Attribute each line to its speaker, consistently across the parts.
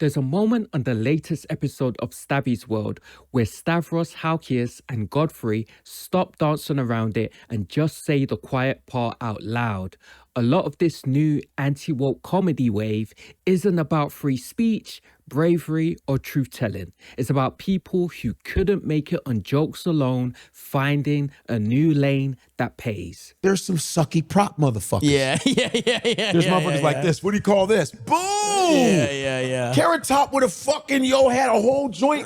Speaker 1: There's a moment on the latest episode of Stabby's World where Stavros, Halkias, and Godfrey stop dancing around it and just say the quiet part out loud. A lot of this new anti-woke comedy wave isn't about free speech, bravery, or truth-telling. It's about people who couldn't make it on jokes alone, finding a new lane that pays.
Speaker 2: There's some sucky prop motherfuckers.
Speaker 3: Yeah.
Speaker 2: There's motherfuckers like this. What do you call this? Boom!
Speaker 3: Yeah.
Speaker 2: Carrot Top with a fucking had a whole joint.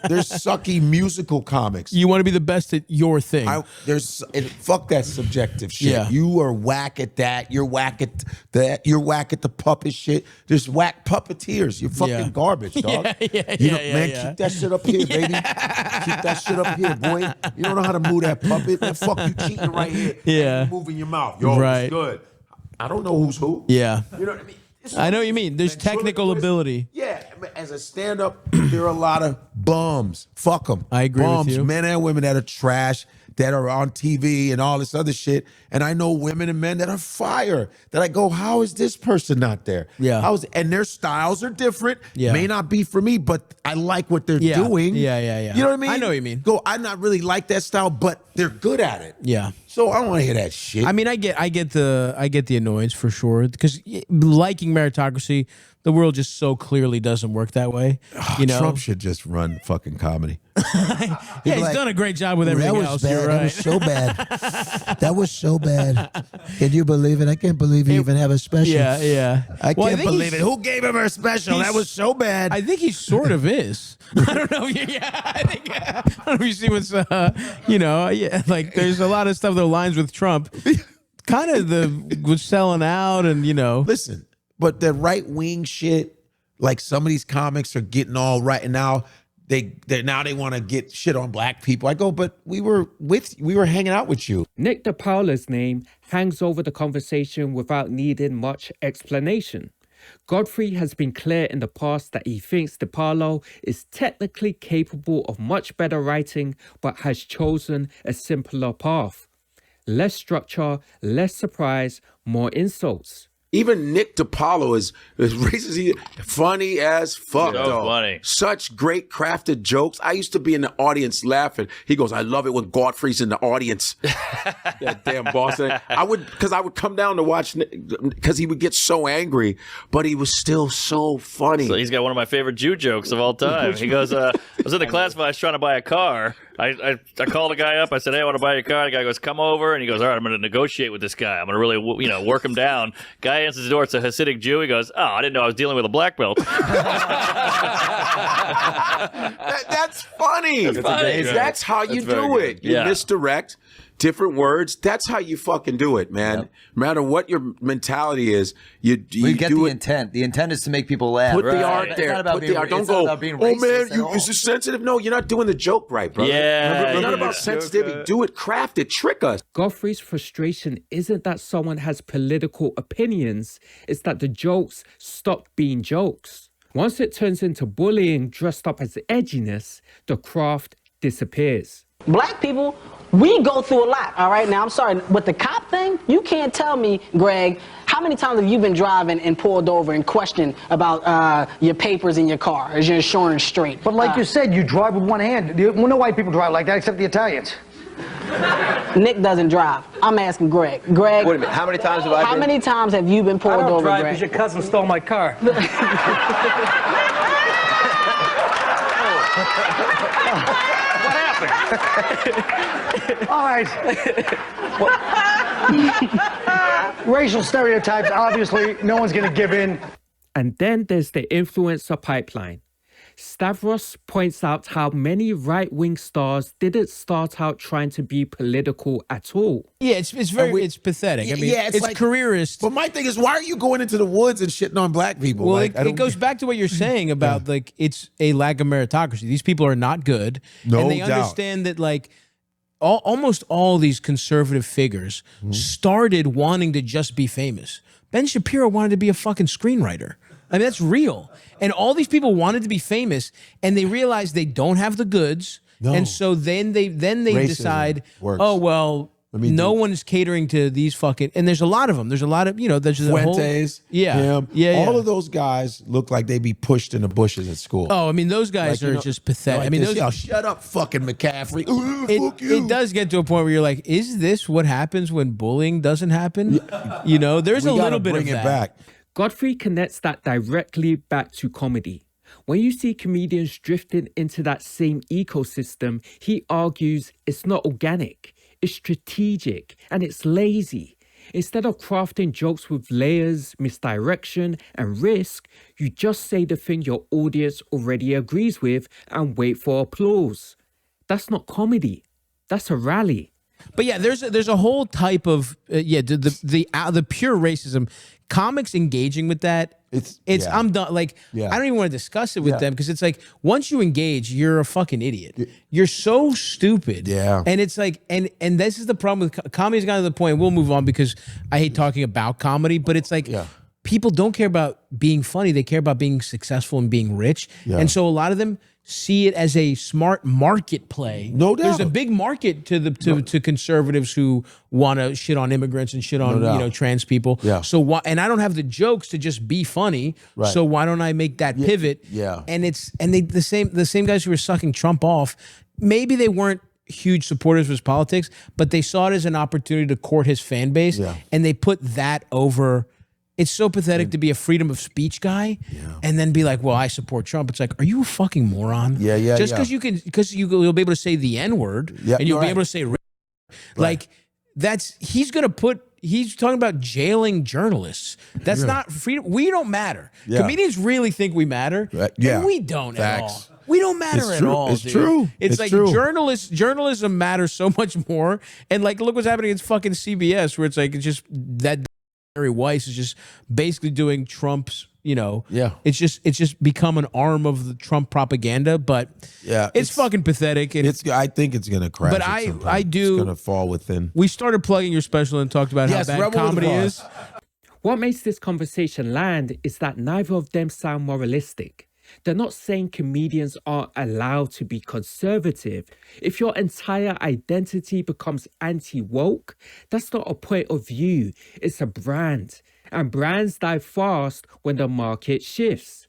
Speaker 2: There's sucky musical comics.
Speaker 3: You want to be the best at your thing.
Speaker 2: Fuck that subjective shit.
Speaker 3: Yeah.
Speaker 2: You are whack at that. You're whack at that. You're whack at the puppet shit. There's whack puppeteers. You're fucking garbage, dog. Man, keep that shit up here, baby. Keep that shit up here, boy. You don't know how to move that puppet. Man, fuck you cheating right here.
Speaker 3: Yeah.
Speaker 2: Moving your mouth. Yo,
Speaker 3: right.
Speaker 2: It's good. I don't know who's who.
Speaker 3: Yeah.
Speaker 2: You know what I mean?
Speaker 3: I know what you mean. There's technical ability.
Speaker 2: Yeah, as a stand-up, there are a lot of bums. Fuck them.
Speaker 3: I agree with you.
Speaker 2: Men and women that are trash, that are on TV and all this other shit. And I know women and men that are fire. That I go, how is this person not there?
Speaker 3: Yeah.
Speaker 2: And their styles are different.
Speaker 3: Yeah.
Speaker 2: May not be for me, but I like what they're doing.
Speaker 3: Yeah.
Speaker 2: You know what I mean?
Speaker 3: I know what you mean.
Speaker 2: Go, I'm not really like that style, but they're good at it.
Speaker 3: Yeah.
Speaker 2: So I don't want to hear that shit.
Speaker 3: I mean, I get the annoyance for sure, because liking meritocracy, the world just so clearly doesn't work that way. You know,
Speaker 2: Trump should just run fucking comedy.
Speaker 3: He's done a great job with everything else.
Speaker 4: Bad.
Speaker 3: You're right.
Speaker 4: That was so bad. That was so bad. Can you believe it? I can't believe you even have a special.
Speaker 3: Yeah.
Speaker 2: I
Speaker 3: Well, I
Speaker 2: can't
Speaker 3: think
Speaker 2: believe it. Who gave him a special? That was so bad.
Speaker 3: I think he sort of is. I don't know. I don't know if you see what's, like there's a lot of stuff that aligns with Trump. Kind of was selling out and,
Speaker 2: Listen, but the right wing shit, like some of these comics are getting all right, and now they want to get shit on black people. I go, but we were hanging out with you.
Speaker 1: Nick DiPaolo's name hangs over the conversation without needing much explanation. Godfrey has been clear in the past that he thinks DiPaolo is technically capable of much better writing, but has chosen a simpler path. Less structure, less surprise, more insults.
Speaker 2: Even Nick DiPaolo is racist. Funny as fuck, though.
Speaker 5: Funny.
Speaker 2: Such great crafted jokes. I used to be in the audience laughing. He goes, I love it when Godfrey's in the audience. That damn Boston. I would come down to watch, because he would get so angry, but he was still so funny.
Speaker 5: So he's got one of my favorite Jew jokes of all time. He goes, I was in the class, but I was trying to buy a car. I called a guy up. I said, hey, I want to buy your car. The guy goes, come over. And he goes, all right, I'm going to negotiate with this guy. I'm going to really, work him down. Guy answers the door. It's a Hasidic Jew. He goes, oh, I didn't know I was dealing with a black belt.
Speaker 2: That's funny. That's how you do it. You misdirect different words. That's how you fucking do it, man.
Speaker 6: Yep.
Speaker 2: No matter what your mentality is, you
Speaker 6: get
Speaker 2: do
Speaker 6: the
Speaker 2: it.
Speaker 6: intent. The intent is to make people laugh.
Speaker 2: Put the art
Speaker 6: It's
Speaker 2: there.
Speaker 6: not about
Speaker 2: Put the art. Don't
Speaker 6: it's not
Speaker 2: go,
Speaker 6: about being
Speaker 2: oh
Speaker 6: racist
Speaker 2: man,
Speaker 6: at all.
Speaker 2: is this sensitive? No, you're not doing the joke right, bro.
Speaker 5: Yeah.
Speaker 2: It's not about sensitivity. Do it, craft it, trick us.
Speaker 1: Godfrey's frustration isn't that someone has political opinions, it's that the jokes stopped being jokes. Once it turns into bullying dressed up as edginess, the craft disappears.
Speaker 7: Black people, we go through a lot, all right? Now, I'm sorry, with the cop thing, you can't tell me, Greg, how many times have you been driving and pulled over and questioned about your papers in your car? Is your insurance straight?
Speaker 8: But like you said, you drive with one hand. No white people drive like that except the Italians.
Speaker 7: Nick doesn't drive. I'm asking Greg. Greg,
Speaker 6: Wait a minute. How many times have I
Speaker 7: how many times have you been pulled
Speaker 8: I don't
Speaker 7: over,
Speaker 8: drive
Speaker 7: Greg?
Speaker 8: because your cousin stole my car. What happened? All right. Racial stereotypes, obviously, no one's going to give in.
Speaker 1: And then there's the influencer pipeline. Stavros points out how many right-wing stars didn't start out trying to be political at all.
Speaker 3: Yeah, it's it's pathetic. I mean, it's like, careerist.
Speaker 2: But my thing is, why are you going into the woods and shitting on black people?
Speaker 3: Well,
Speaker 2: like,
Speaker 3: it goes back to what you're saying about like it's a lack of meritocracy. These people are not good, and they understand that like almost all these conservative figures started wanting to just be famous. Ben Shapiro wanted to be a fucking screenwriter. I mean, that's real. And all these people wanted to be famous, and they realized they don't have the goods.
Speaker 2: No.
Speaker 3: And so then they decide,
Speaker 2: works.
Speaker 3: oh, well, no one is catering to these fucking, and there's a lot of them. There's a lot of, there's a whole,
Speaker 2: Fuentes,
Speaker 3: him.
Speaker 2: All of those guys look like they be pushed in the bushes at school.
Speaker 3: Oh, I mean, those guys are just pathetic.
Speaker 2: Like
Speaker 3: I mean, those,
Speaker 2: shut up, fucking McCaffrey. Fuck you.
Speaker 3: it does get to a point where you're like, is this what happens when bullying doesn't happen? There's a little bit of that.
Speaker 2: Back.
Speaker 1: Godfrey connects that directly back to comedy. When you see comedians drifting into that same ecosystem, he argues it's not organic, it's strategic, and it's lazy. Instead of crafting jokes with layers, misdirection, and risk, you just say the thing your audience already agrees with and wait for applause. That's not comedy. That's a rally.
Speaker 3: But yeah, there's a whole type of the pure racism. Comics engaging with that. I'm done. Like I don't even want to discuss it with them because it's like once you engage, you're a fucking idiot. You're so stupid.
Speaker 2: Yeah.
Speaker 3: And it's like and this is the problem with comedy's gotten to the point. We'll move on because I hate talking about comedy, but it's like people don't care about being funny. They care about being successful and being rich. Yeah. And so a lot of them see it as a smart market play.
Speaker 2: No doubt.
Speaker 3: There's a big market to conservatives who want to shit on immigrants and shit on trans people.
Speaker 2: Yeah.
Speaker 3: So and I don't have the jokes to just be funny.
Speaker 2: Right.
Speaker 3: So why don't I make that pivot?
Speaker 2: Yeah.
Speaker 3: And the same guys who were sucking Trump off, maybe they weren't huge supporters of his politics, but they saw it as an opportunity to court his fan base, and they put that over. It's so pathetic to be a freedom of speech guy and then be like, well, I support Trump. It's like, are you a fucking moron?
Speaker 2: Yeah.
Speaker 3: Just because you'll be able to say the N-word and you'll be able to say, like, he's talking about jailing journalists. That's not freedom. We don't matter.
Speaker 2: Yeah.
Speaker 3: Comedians really think we matter. And we don't at all. We don't matter at all.
Speaker 2: It's
Speaker 3: dude.
Speaker 2: true.
Speaker 3: It's like
Speaker 2: true.
Speaker 3: journalism matters so much more. And like, look what's happening in fucking CBS, where it's like, it's just that Barry Weiss is just basically doing Trump's, it's just become an arm of the Trump propaganda, but it's fucking pathetic. And
Speaker 2: I think it's gonna crash.
Speaker 3: But I do.
Speaker 2: It's gonna fall within.
Speaker 3: We started plugging your special and talked about how bad comedy is.
Speaker 1: What makes this conversation land is that neither of them sound moralistic. They're not saying comedians aren't allowed to be conservative. If your entire identity becomes anti-woke, that's not a point of view, it's a brand. And brands die fast when the market shifts.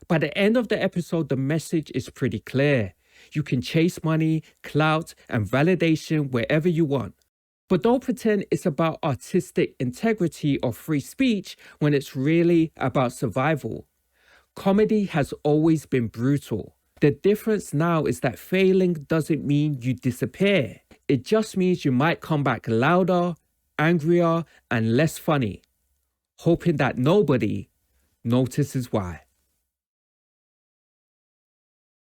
Speaker 1: By the end of the episode, the message is pretty clear. You can chase money, clout, and validation wherever you want. But don't pretend it's about artistic integrity or free speech when it's really about survival. Comedy has always been brutal. The difference now is that failing doesn't mean you disappear. It just means you might come back louder, angrier, and less funny, hoping that nobody notices why.